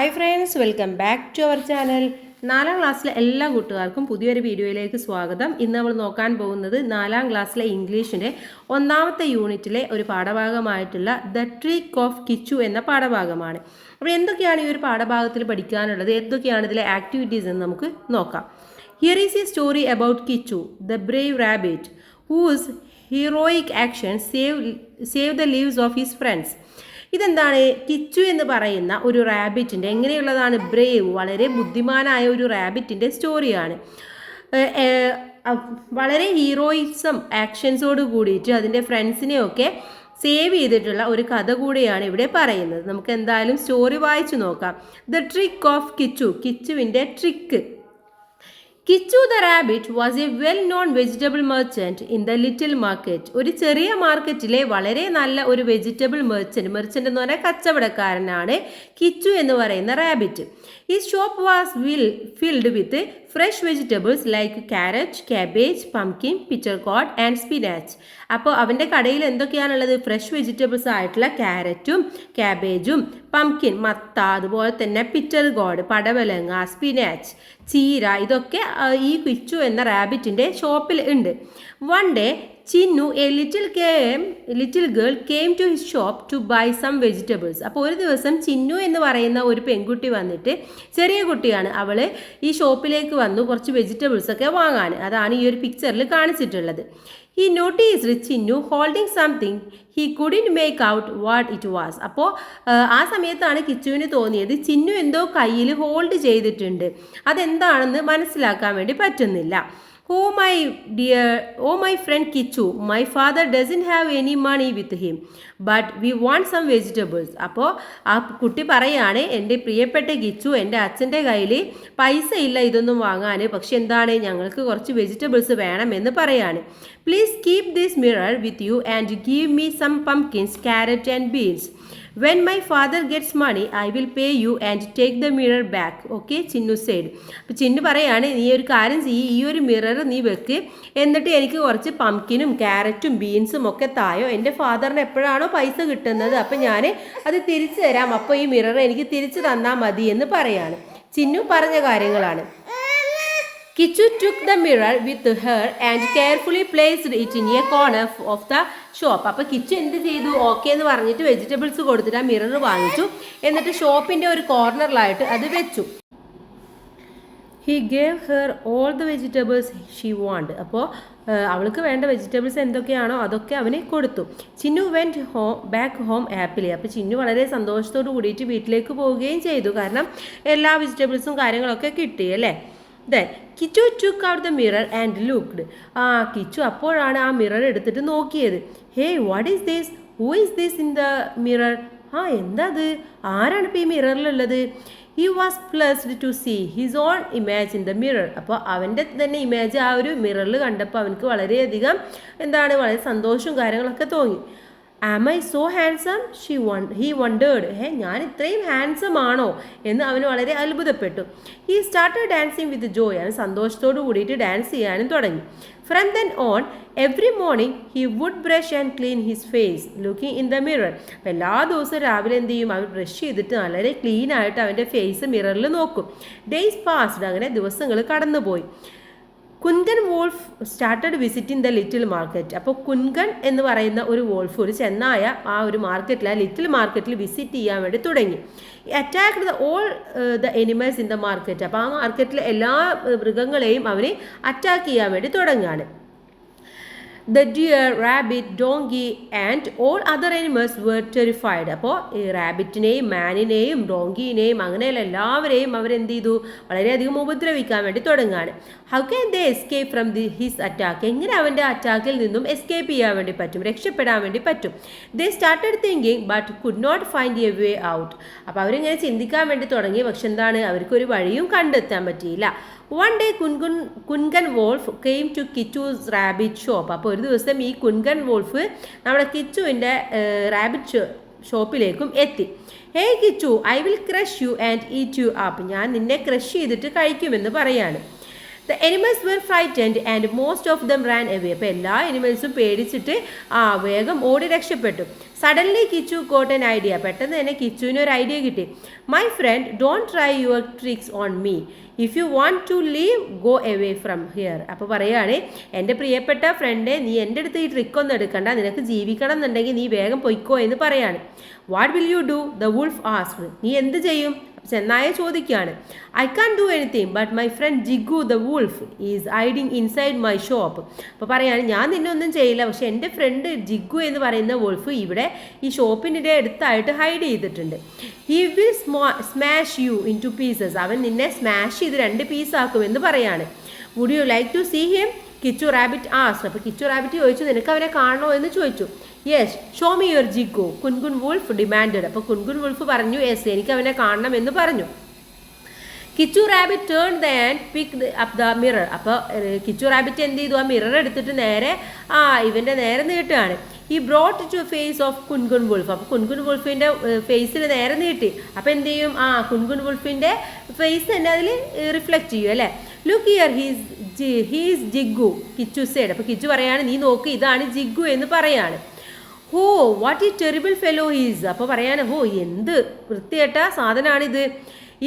Hi friends, welcome back to our channel. 4ാം ക്ലാസ്സിലെ എല്ലാ കൂട്ടുകാർക്കും പുതിയൊരു വീഡിയോയിലേക്ക് സ്വാഗതം. ഇന്ന് നമ്മൾ നോക്കാൻ പോകുന്നത് 4ാം ക്ലാസ്സിലെ ഇംഗ്ലീഷിൻ്റെ 1ാമത്തെ യൂണിറ്റിലെ ഒരു പാഠഭാഗമായിട്ടുള്ള ദ ട്രിക്ക് ഓഫ് കിച്ചു എന്ന പാഠഭാഗമാണ്. അപ്പോൾ എന്തൊക്കെയാണ് ഈ ഒരു പാഠഭാഗത്തിൽ പഠിക്കാനുള്ളത്, എന്തൊക്കെയാണ് ഇതിലെ ആക്ടിവിറ്റീസ് എന്ന് നമുക്ക് നോക്കാം. Here is a story about Kichu, the brave rabbit whose heroic action save the lives of his friends. ഇതെന്താണ്? കിച്ചു എന്ന് പറയുന്ന ഒരു റാബിറ്റിൻ്റെ, എങ്ങനെയുള്ളതാണ്? ബ്രേവ്, വളരെ ബുദ്ധിമാനായ ഒരു റാബിറ്റിൻ്റെ സ്റ്റോറിയാണ്. വളരെ ഹീറോയിസം ആക്ഷൻസോട് കൂടിയിട്ട് അതിൻ്റെ ഫ്രണ്ട്സിനെയൊക്കെ സേവ് ചെയ്തിട്ടുള്ള ഒരു കഥ കൂടെയാണ് ഇവിടെ പറയുന്നത്. നമുക്ക് എന്തായാലും സ്റ്റോറി വായിച്ചു നോക്കാം. ദ ട്രിക്ക് ഓഫ് കിച്ചു, കിച്ചുവിൻ്റെ trick. Kichu the rabbit was a well known vegetable merchant in the little market. ഒരു ചെറിയ മാർക്കറ്റിലെ വളരെ നല്ല ഒരു വെജിറ്റബിൾ മെർച്ചൻ്റ് എന്ന് പറഞ്ഞാൽ കച്ചവടക്കാരനാണ് കിച്ചു എന്ന് പറയുന്ന റാബിറ്റ്. ഈ shop was filled with fresh vegetables like carrot, cabbage, pumpkin, picture code and spinach. അപ്പോൾ അവൻ്റെ കടയിൽ എന്തൊക്കെയാണുള്ളത്? ഫ്രഷ് വെജിറ്റബിൾസ് ആയിട്ടുള്ള ക്യാരറ്റും കാബേജും പംകിൻ മത്ത, അതുപോലെ തന്നെ പിച്ചർ ഗോഡ് പടവലങ്ങ, സ്പിനാച്ച്, ചീര, ഇതൊക്കെ ഈ കിച്ചു എന്ന റാബിറ്റിൻ്റെ ഷോപ്പിൽ ഉണ്ട്. One day Chinnu a little girl came to his shop to buy some vegetables. അപ്പോൾ ഒരു ദിവസം ചിന്നു എന്ന് പറയുന്ന ഒരു പെൺകുട്ടി വന്നിട്ട്, ചെറിയ കുട്ടിയാണ് അവൾ, ഈ ഷോപ്പിലേക്ക് വന്നു കുറച്ച് വെജിറ്റബിൾസ് ഒക്കെ വാങ്ങാൻ. അതാണ് ഈ ഒരു പിക്ചറിൽ കാണിച്ചിട്ടുള്ളത്. He noticed Chinnu holding something he couldn't make out what it was. അപ്പോൾ ആ സമയത്താണ് കിച്ചുവിന് തോന്നിയത് ചിന്നു എന്തോ കയ്യിൽ ഹോൾഡ് ചെയ്തിട്ടുണ്ട്, അതെന്താണെന്ന് മനസ്സിലാക്കാൻ വേണ്ടി പറ്റുന്നില്ല. Oh my friend Kichu, my father doesn't have any money with him, but we want some vegetables. അപ്പോൾ ആ കുട്ടി പറയാണ്, എൻ്റെ പ്രിയപ്പെട്ട കിച്ചു, എൻ്റെ അച്ഛൻ്റെ കയ്യിൽ പൈസ ഇല്ല ഇതൊന്നും വാങ്ങാൻ, പക്ഷെ എന്താണ്, ഞങ്ങൾക്ക് കുറച്ച് വെജിറ്റബിൾസ് വേണമെന്ന് പറയാണ്. Please keep this mirror with you and give me some pumpkins, carrot and beans. When my father gets money, I will pay you and take the mirror back. Okay, Chinnu said. അപ്പോൾ ചിന്നു പറയാണ്, നീ ഒരു കാര്യം ചെയ്യ്, ഈ ഒരു മിറർ നീ വെക്ക്, എന്നിട്ട് എനിക്ക് കുറച്ച് പംകിനും ക്യാരറ്റും ബീൻസും ഒക്കെ തായോ. എൻ്റെ ഫാദറിന് എപ്പോഴാണോ പൈസ കിട്ടുന്നത് അപ്പോൾ ഞാൻ അത് തിരിച്ചു തരാം, അപ്പോൾ ഈ മിറർ എനിക്ക് തിരിച്ചു തന്നാൽ മതി എന്ന് പറയാണ്. ചിന്നു പറഞ്ഞ കാര്യങ്ങളാണ്. Kichu took the mirror with her and carefully placed it in a corner of the shop. അപ്പോൾ കിച്ചു എന്ത് ചെയ്തു? ഓക്കെ എന്ന് പറഞ്ഞിട്ട് വെജിറ്റബിൾസ് കൊടുത്തിട്ട് ആ മിറർ വാങ്ങിച്ചു, എന്നിട്ട് ഷോപ്പിൻ്റെ ഒരു കോർണറിലായിട്ട് അത് വെച്ചു. He gave her all the vegetables she want. അപ്പോൾ അവൾക്ക് വേണ്ട വെജിറ്റബിൾസ് എന്തൊക്കെയാണോ അതൊക്കെ അവന് കൊടുത്തു. Chinnu went back home happily. അപ്പോൾ ചിന്നു വളരെ സന്തോഷത്തോട് കൂടിയിട്ട് വീട്ടിലേക്ക് പോവുകയും ചെയ്തു, കാരണം എല്ലാ വെജിറ്റബിൾസും കാര്യങ്ങളൊക്കെ കിട്ടി അല്ലേ. Then Kichu took out the mirror and looked. Kichu അപ്പോഴാണ് ആ മിറർ എടുത്തിട്ട് നോക്കിയത്. Hey, what is this? Who is this in the mirror? എന്താ അത്? ആരാണ് ഇപ്പോൾ ഈ മിററിലുള്ളത്? He was pleased to see his own image in the mirror. അപ്പോൾ അവൻ്റെ തന്നെ ഇമേജ് ആ ഒരു മിററിൽ കണ്ടപ്പോൾ അവനക്ക് വളരെയധികം വളരെ സന്തോഷവും കാര്യങ്ങളൊക്കെ തോന്നി. Am I so handsome? He wondered. ഞാൻ ഇത്രയും ഹാൻസം ആണോ എന്ന് അവന് വളരെ അത്ഭുതപ്പെട്ടു. He started dancing with joy. അവൻ സന്തോഷത്തോട് കൂടിയിട്ട് ഡാൻസ് ചെയ്യാനും തുടങ്ങി. From then on, every morning he would brush and clean his face, looking in the mirror. അപ്പോൾ എല്ലാ ദിവസവും രാവിലെ എന്ത് ചെയ്യും? അവൻ ബ്രഷ് ചെയ്തിട്ട് വളരെ ക്ലീൻ ആയിട്ട് അവൻ്റെ ഫേസ് മിററിൽ നോക്കും. Days passed. അങ്ങനെ ദിവസങ്ങൾ കടന്നുപോയി. Kungan wolf started visiting the little market. അപ്പോൾ കുൻഗൻ എന്ന് പറയുന്ന ഒരു വോൾഫ്, ഒരു ചെന്നായ, ആ ഒരു മാർക്കറ്റിൽ, ആ ലിറ്റിൽ മാർക്കറ്റിൽ വിസിറ്റ് ചെയ്യാൻ വേണ്ടി തുടങ്ങി. Attacked the all the animals in the market. അപ്പോൾ ആ മാർക്കറ്റിലെ എല്ലാ മൃഗങ്ങളെയും അവന് അറ്റാക്ക് ചെയ്യാൻ വേണ്ടി തുടങ്ങുകയാണ്. The deer, rabbit, donkey and all other animals were terrified. അപ്പോൾ ഈ റാബിറ്റിനെയും മാനിനെയും ഡോങ്കിനെയും അങ്ങനെയുള്ള എല്ലാവരെയും അവരെന്ത് ചെയ്തു? വളരെയധികം ഉപദ്രവിക്കാൻ വേണ്ടി തുടങ്ങുകയാണ്. How can they escape from his attack? എങ്ങനെ അവൻ്റെ അറ്റാക്കിൽ നിന്നും എസ്കേപ്പ് ചെയ്യാൻ വേണ്ടി പറ്റും, രക്ഷപ്പെടാൻ വേണ്ടി പറ്റും? They started thinking but could not find a way out. അപ്പോൾ അവരിങ്ങനെ ചിന്തിക്കാൻ വേണ്ടി തുടങ്ങി, പക്ഷെ അവർക്കൊരു വഴിയും കണ്ടെത്താൻ പറ്റിയില്ല. One day Kungan wolf came to Kichu's rabbit shop. അപ്പോൾ ഒരു ദിവസം ഈ കുൻഗൻ വോൾഫ് നമ്മുടെ കിച്ചുവിൻ്റെ റാബിറ്റ് ഷോപ്പിലേക്കും എത്തി. Hey Kichu, I will crush you and eat you up. ഞാൻ നിന്നെ ക്രഷ് ചെയ്തിട്ട് കഴിക്കുമെന്ന് പറയാണ്. The animals were frightened and most of them ran away. അപ്പോൾ എല്ലാ അനിമൽസും പേടിച്ചിട്ട് വേഗം ഓടി രക്ഷപ്പെട്ടു. Suddenly Kichu got an idea. പെട്ടെന്ന് തന്നെ കിച്ചുവിന് ഒരു ഐഡിയ കിട്ടി. My friend don't try your tricks on me. If you want to leave go away from here. അപ്പോൾ പറയുകയാണ്, എൻ്റെ പ്രിയപ്പെട്ട ഫ്രണ്ടേ, നീ എൻ്റെ അടുത്ത് ഈ ട്രിക്കൊന്നും എടുക്കണ്ട, നിനക്ക് ജീവിക്കണം എന്നുണ്ടെങ്കിൽ നീ വേഗം പൊയ്ക്കോ എന്ന് പറയാണ്. What will you do? The wolf asked. നീ എന്ത് ചെയ്യും? ചെന്നായ ചോദിക്കുകയാണ്. I can do anything but my friend Jigu the wolf is hiding inside my shop. അപ്പോൾ പറയാണ്, ഞാൻ നിന്നെ ഒന്നും ചെയ്യില്ല, പക്ഷെ എൻ്റെ ഫ്രണ്ട് ജിഗു എന്ന് പറയുന്ന വുൾഫ് ഇവിടെ ഈ ഷോപ്പിൻ്റെ അടുത്തായിട്ട് ഹൈഡ് ചെയ്തിട്ടുണ്ട്. He will smash you into pieces. അവൻ നിന്നെ സ്മാഷ് ചെയ്ത് 2 പീസാക്കുമെന്ന് പറയാണ്. Would you like to see him? Kichu rabbit asked. അപ്പോൾ കിച്ചു റാബിറ്റ് ചോദിച്ചു, നിനക്ക് അവനെ കാണണോ എന്ന് ചോദിച്ചു. Yes, show me your Jigu, Kunkun wolf demanded. അപ്പോൾ കുൻകുൻ വുൾഫ് പറഞ്ഞു, യെസ്, എനിക്ക് അവനെ കാണണം എന്ന് പറഞ്ഞു. Kichu rabbit turn the and picked up the mirror. അപ്പോൾ കിച്ചു റാബിറ്റ് എന്ത് ചെയ്തു? ആ മിറർ എടുത്തിട്ട് നേരെ ഇവൻ്റെ നേരെ നീട്ടുകയാണ്. ഈ brought to face of Kunkun wolf. അപ്പോൾ കുൻകുൻ വുൾഫിൻ്റെ ഫേസിൽ നേരെ നീട്ടി. അപ്പോൾ എന്ത് ചെയ്യും? കുൻകുൻ വുൾഫിൻ്റെ ഫേസ് തന്നെ അതിൽ റിഫ്ലക്റ്റ് ചെയ്യും അല്ലേ. Look here he's Jigu, Kichu side. അപ്പോൾ കിച്ചു പറയാണ്, നീ നോക്ക്, ഇതാണ് ജിഗു എന്ന് പറയാണ്. ഹോ വാട്ട് ഈ ടെറിബിൾ ഫെലോ ഹീസ്. അപ്പോൾ പറയാണ്, ഹോ എന്ത് വൃത്തികെട്ട സാധനമാണിത്.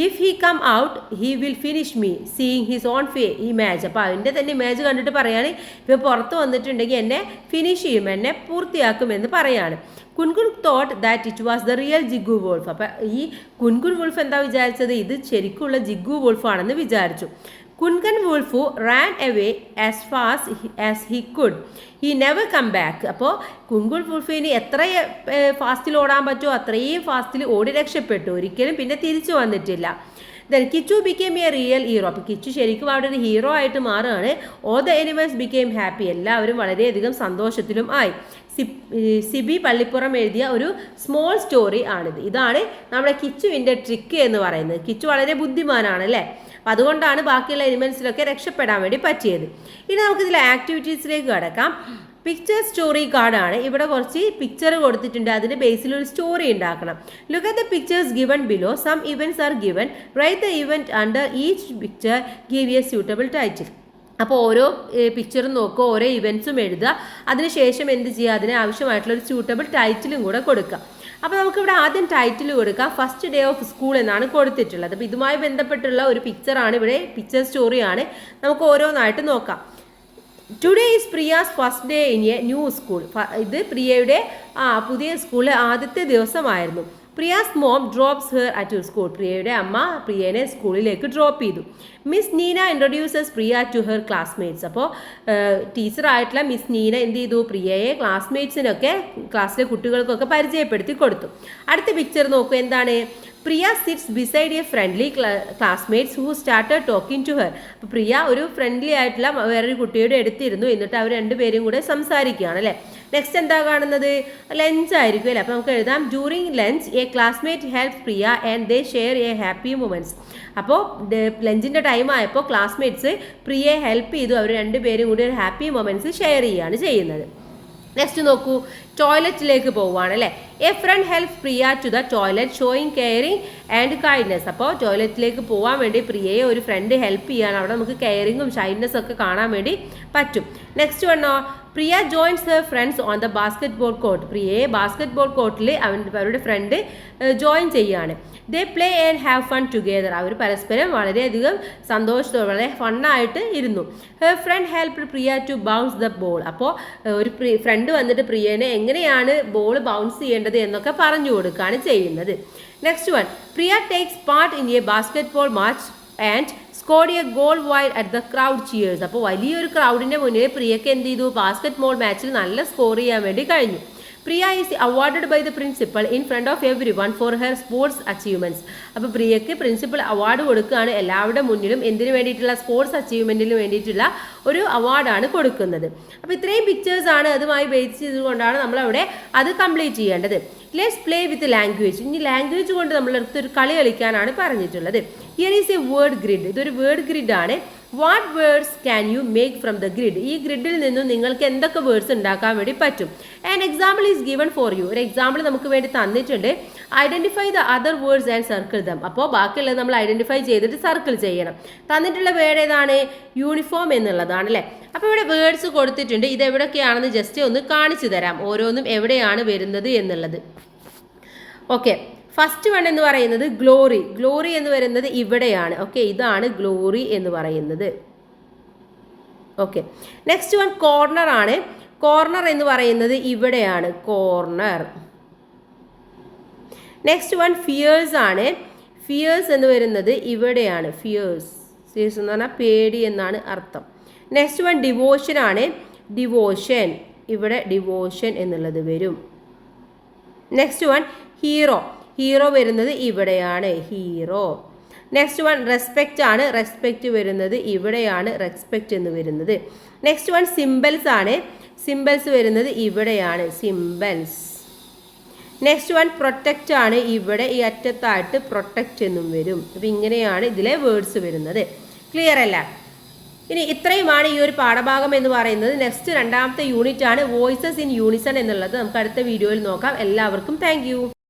If he come out he will finish me seeing his own image. അപ്പോൾ അതിൻ്റെ തന്നെ ഇമേജ് കണ്ടിട്ട് പറയാണ്, ഇപ്പോൾ പുറത്ത് വന്നിട്ടുണ്ടെങ്കിൽ എന്നെ ഫിനിഷ് ചെയ്യും, എന്നെ പൂർത്തിയാക്കുമെന്ന് പറയാണ്. Kunkun thought that it was the real Jigu wolf. അപ്പം ഈ കുൻകുൻ വോൾഫ് എന്താ വിചാരിച്ചത്? ഇത് ശരിക്കുള്ള ജിഗു വോൾഫ് ആണെന്ന് വിചാരിച്ചു. Kunkun wolf ran away as fast as he could. He never come back. അപ്പോൾ കുൻകുൻ വോൾഫിന് എത്ര ഫാസ്റ്റിൽ ഓടാൻ പറ്റുമോ അത്രയും ഫാസ്റ്റിൽ ഓടി രക്ഷപ്പെട്ടു, ഒരിക്കലും പിന്നെ തിരിച്ചു വന്നിട്ടില്ല. Then Kichu became A real hero. അപ്പോൾ കിച്ചു ശരിക്കും അവിടെ ഒരു ഹീറോ ആയിട്ട് മാറുകയാണ്. All the animals became happy. എല്ലാവരും വളരെയധികം സന്തോഷത്തിലും ആയി. സിബി പള്ളിപ്പുറം എഴുതിയ ഒരു സ്മോൾ സ്റ്റോറി ആണിത്. ഇതാണ് നമ്മുടെ കിച്ചുവിൻ്റെ ട്രിക്ക് എന്ന് പറയുന്നത്. കിച്ചു വളരെ ബുദ്ധിമാനാണ് അല്ലേ. അപ്പം അതുകൊണ്ടാണ് ബാക്കിയുള്ള എനിമൽസിലൊക്കെ രക്ഷപ്പെടാൻ വേണ്ടി പറ്റിയത്. ഇനി നമുക്കിതിൽ ആക്ടിവിറ്റീസിലേക്ക് കടക്കാം. പിക്ചർ സ്റ്റോറി കാർഡാണ്. ഇവിടെ കുറച്ച് പിക്ചർ കൊടുത്തിട്ടുണ്ട്, അതിൻ്റെ ബേസിൽ ഒരു സ്റ്റോറി ഉണ്ടാക്കണം. Look at the pictures given below. Some events are given. Write the event under each picture, give a suitable title. അപ്പോൾ ഓരോ പിക്ചറും നോക്കുക, ഓരോ ഇവൻറ്റ്സും എഴുതുക, അതിനുശേഷം എന്ത് ചെയ്യുക, അതിന് ആവശ്യമായിട്ടുള്ള ഒരു സ്യൂട്ടബിൾ ടൈറ്റിലും കൂടെ കൊടുക്കുക. അപ്പോൾ നമുക്കിവിടെ ആദ്യം ടൈറ്റിൽ കൊടുക്കാം. ഫസ്റ്റ് ഡേ ഓഫ് സ്കൂൾ എന്നാണ് കൊടുത്തിട്ടുള്ളത്. അപ്പോൾ ഇതുമായി ബന്ധപ്പെട്ടുള്ള ഒരു പിക്ചറാണ് ഇവിടെ, പിക്ചർ സ്റ്റോറിയാണ്. നമുക്ക് ഓരോന്നായിട്ട് നോക്കാം. Today is Priya's first day in a new school. ഇത് പ്രിയയുടെ പുതിയ സ്കൂളിലെ ആദ്യത്തെ ദിവസമായിരുന്നു. Priya's mom drops her at school. പ്രിയയുടെ അമ്മ പ്രിയനെ സ്കൂളിലേക്ക് ഡ്രോപ്പ് ചെയ്തു. Miss Neena introduces Priya to her classmates. അപ്പോൾ ടീച്ചറായിട്ടുള്ള മിസ് നീന എന്ത് ചെയ്തു? പ്രിയയെ ക്ലാസ്മേറ്റ്സിനൊക്കെ, ക്ലാസ്സിലെ കുട്ടികൾക്കൊക്കെ പരിചയപ്പെടുത്തി കൊടുത്തു. അടുത്ത പിക്ചർ നോക്കൂ, എന്താണ്? Priya sits beside a friendly classmates who started talking to her. അപ്പോൾ പ്രിയ ഒരു ഫ്രണ്ട്ലി ആയിട്ടുള്ള വേറൊരു കുട്ടിയുടെ അടുത്തിരുന്നു, എന്നിട്ട് അവർ രണ്ടുപേരും കൂടെ സംസാരിക്കുകയാണ് അല്ലേ. നെക്സ്റ്റ് എന്താ കാണുന്നത്? ലഞ്ച് ആയിരിക്കും അല്ലേ. അപ്പോൾ നമുക്ക് എഴുതാം, during lunch A classmate help Priya and they share A happy moments. അപ്പോൾ ലഞ്ചിൻ്റെ ടൈം ആയപ്പോൾ ക്ലാസ്മേറ്റ്സ് പ്രിയയെ ഹെൽപ്പ് ചെയ്തു, അവർ രണ്ടുപേരും കൂടി ഒരു ഹാപ്പി മൊമെൻറ്റ്സ് ഷെയർ ചെയ്യുകയാണ് ചെയ്യുന്നത്. നെക്സ്റ്റ് നോക്കൂ, ടോയ്ലറ്റിലേക്ക് പോവുകയാണ് അല്ലേ. A friend help Priya to the toilet showing caring and kindness. അപ്പോൾ ടോയ്ലറ്റിലേക്ക് പോകാൻ വേണ്ടി പ്രിയയെ ഒരു ഫ്രണ്ട് ഹെൽപ്പ് ചെയ്യാണ്. അവിടെ നമുക്ക് കെയറിങ്ങും ഷൈൻഡ്നെസ്സും ഒക്കെ കാണാൻ വേണ്ടി പറ്റും. നെക്സ്റ്റ് വണ്ണോ, Priya joins her friends on the basketball court. പ്രിയയെ ബാസ്കറ്റ് ബോൾ കോർട്ടിൽ അവരുടെ ഫ്രണ്ട് ജോയിൻ ചെയ്യുകയാണ്. They play and have fun together. അവർ പരസ്പരം വളരെയധികം സന്തോഷത്തോടെ വളരെ ഫണ്ണായിട്ട് ഇരുന്നു. Her friend help Priya to bounce the ball. അപ്പോൾ ഒരു ഫ്രണ്ട് വന്നിട്ട് പ്രിയനെ എങ്ങനെയാണ് ബോൾ ബൗൺസ് ചെയ്യേണ്ടത് എന്നൊക്കെ പറഞ്ഞു കൊടുക്കുകയാണ് ചെയ്യുന്നത്. Next one, Priya takes part in A basket ball match and scored A goal while at the crowd cheers. അപ്പോൾ വലിയൊരു ക്രൗഡിൻ്റെ മുന്നിൽ പ്രിയക്ക് എന്ത് ചെയ്തു? ബാസ്കറ്റ് ബോൾ മാച്ചിൽ നല്ല സ്കോർ ചെയ്യാൻ വേണ്ടി കഴിഞ്ഞു. Priya is awarded by the principal in front of everyone for her sports achievements. അപ്പോൾ പ്രിയക്ക് പ്രിൻസിപ്പൽ അവാർഡ് കൊടുക്കുകയാണ്, എല്ലാവരുടെ മുന്നിലും എന്തിനു വേണ്ടിയിട്ടുള്ള സ്പോർട്സ് അച്ചീവ്മെൻറ്റിന് വേണ്ടിയിട്ടുള്ള ഒരു അവാർഡാണ് കൊടുക്കുന്നത്. അപ്പോൾ ഇത്രയും പിക്ചേഴ്സാണ്, അതുമായി ബേസ് ചെയ്തുകൊണ്ടാണ് നമ്മളവിടെ അത് കംപ്ലീറ്റ് ചെയ്യേണ്ടത്. Let's play with language. ഇനി ലാംഗ്വേജ് കൊണ്ട് നമ്മളടുത്ത് ഒരു കളി കളിക്കാനാണ് പറഞ്ഞിട്ടുള്ളത്. Here is a word grid. ഇതൊരു വേർഡ് ഗ്രിഡാണ്. What words can you make from the grid? ഈ ഗ്രിഡിൽ നിന്നും നിങ്ങൾക്ക് എന്തൊക്കെ വേർഡ്സ് ഉണ്ടാക്കാൻ വേണ്ടി പറ്റും? And example is given for you. ഒരു എക്സാമ്പിൾ നമുക്ക് വേണ്ടി തന്നിട്ടുണ്ട്, identify the other words and circle them. അപ്പോൾ ബാക്കിയുള്ളത് നമ്മൾ ഐഡൻറ്റിഫൈ ചെയ്തിട്ട് സർക്കിൾ ചെയ്യണം. തന്നിട്ടുള്ള വേർഡ് ഏതാണ്? യൂണിഫോം എന്നുള്ളതാണ് അല്ലേ. അപ്പോൾ ഇവിടെ വേർഡ്സ് കൊടുത്തിട്ടുണ്ട്. ഇത് എവിടെയൊക്കെയാണെന്ന് ജസ്റ്റ് ഒന്ന് കാണിച്ചു തരാം, ഓരോന്നും എവിടെയാണ് വരുന്നത് എന്നുള്ളത്. ഓക്കെ, ഫസ്റ്റ് വൺ എന്ന് പറയുന്നത് ഗ്ലോറി. ഗ്ലോറി എന്ന് പറയുന്നത് ഇവിടെയാണ്. ഓക്കെ, ഇതാണ് ഗ്ലോറി എന്ന് പറയുന്നത്. ഓക്കെ, നെക്സ്റ്റ് വൺ കോർണർ ആണ്. കോർണർ എന്ന് പറയുന്നത് ഇവിടെയാണ്, കോർണർ. നെക്സ്റ്റ് വൺ ഫിയേഴ്സ് ആണ്. ഫിയേഴ്സ് എന്ന് വരുന്നത് ഇവിടെയാണ്, ഫിയേഴ്സ്. ഫിയേഴ്സ് എന്ന് പറഞ്ഞാൽ പേടി എന്നാണ് അർത്ഥം. നെക്സ്റ്റ് വൺ ഡിവോഷൻ ആണ്. ഡിവോഷൻ, ഇവിടെ ഡിവോഷൻ എന്നുള്ളത് വരും. Next one hero. ഹീറോ വരുന്നത് ഇവിടെയാണ്, ഹീറോ. നെക്സ്റ്റ് വൺ റെസ്പെക്റ്റ് ആണ്. റെസ്പെക്റ്റ് വരുന്നത് ഇവിടെയാണ്, റെസ്പെക്റ്റ് എന്ന് വരുന്നത്. നെക്സ്റ്റ് വൺ സിംബൽസ് ആണ്. സിംബൽസ് വരുന്നത് ഇവിടെയാണ്, സിംബൽസ്. നെക്സ്റ്റ് വൺ പ്രൊട്ടക്റ്റ് ആണ്. ഇവിടെ ഈ അറ്റത്തായിട്ട് പ്രൊട്ടക്റ്റ് എന്നും വരും. അപ്പം ഇങ്ങനെയാണ് ഇതിലെ വേർഡ്സ് വരുന്നത്. ക്ലിയർ അല്ല? ഇനി ഇത്രയുമാണ് ഈ ഒരു പാഠഭാഗം എന്ന് പറയുന്നത്. നെക്സ്റ്റ് രണ്ടാമത്തെ യൂണിറ്റ് ആണ് വോയിസസ് ഇൻ യൂണിസൺ എന്നുള്ളത്. നമുക്ക് അടുത്ത വീഡിയോയിൽ നോക്കാം. എല്ലാവർക്കും താങ്ക്